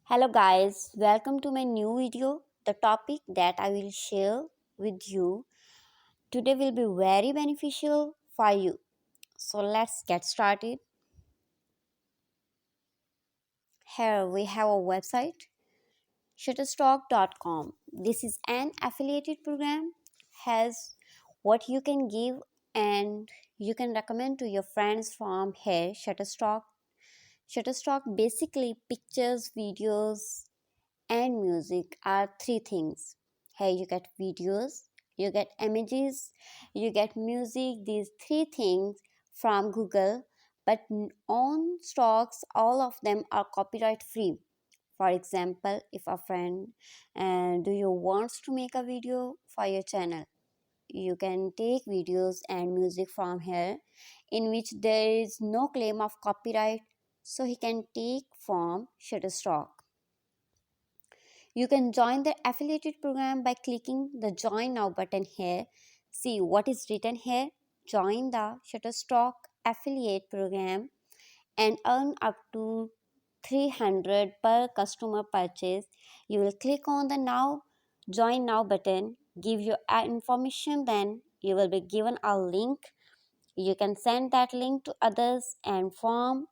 Hello guys, welcome to my new video. The topic that I will share with you today will be very beneficial for you. So let's get started. Here we have a website shutterstock.com. This is an affiliated program, has what you can give and you can recommend to your friends from here. Shutterstock basically pictures, videos and music are three things. Here you get videos, you get images, you get music, these three things from Google, but on stocks, all of them are copyright free. For example, if a friend and do you wants to make a video for your channel, you can take videos and music from here in which there is no claim of copyright, so he can take from Shutterstock. You can join the affiliated program by clicking the join now button here. See what is written here. Join the Shutterstock affiliate program and earn up to 300 per customer purchase. You will click on the now join now button, give your information, then you will be given a link. You can send that link to others and from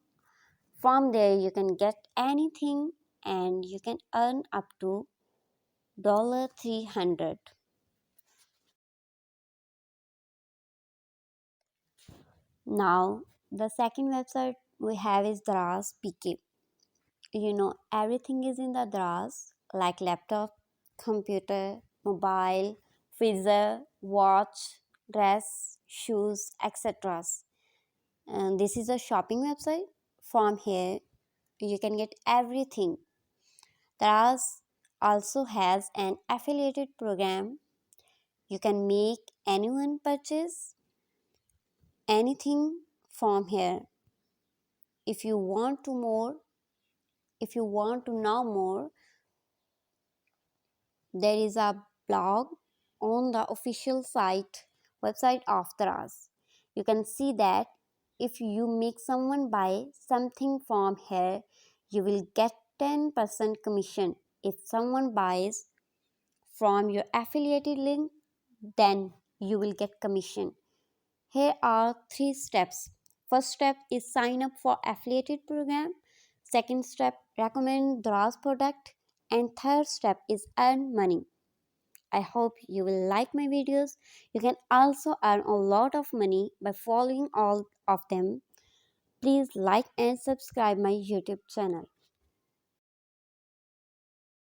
there you can get anything and you can earn up to $300. Now the second website we have is Daraz PK. Everything is in the Daraz, like laptop, computer, mobile, freezer, watch, dress, shoes, etc. And this is a shopping website. From here you can get everything. Daraz also has an affiliated program. You can make anyone purchase anything from here. If you want to more, if you want to know more, there is a blog on the official website of Daraz. You can see that if you make someone buy something from here, you will get 10% commission. If someone buys from your affiliated link, then you will get commission. Here are three steps. First step is sign up for affiliated program. Second step, recommend Daraz product. And third step is earn money. I hope you will like my videos. You can also earn a lot of money by following all of them. Please like and subscribe my YouTube channel.